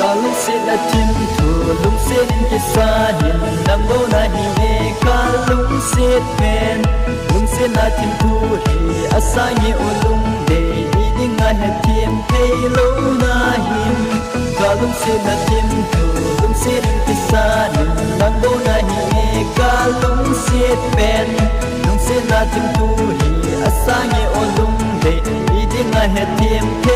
ta lúc sẽ đã chinh thủ lúc sẽ đến cái xa hiện nằm bố na hi nghe ca lúc sẽ ven lúc sẽ là chinh thủ hi asa nghe ô lung để đi đi ngay hết thêm thấy lâu na hiểm ca lúc sẽ là chinh thủ lúc sẽ đến cái xa hiện nằm bố na hi nghe ca lúc sẽ ven lúc sẽ là chinh thủ hi asa nghe ô lung để đi đi ngay hết thêm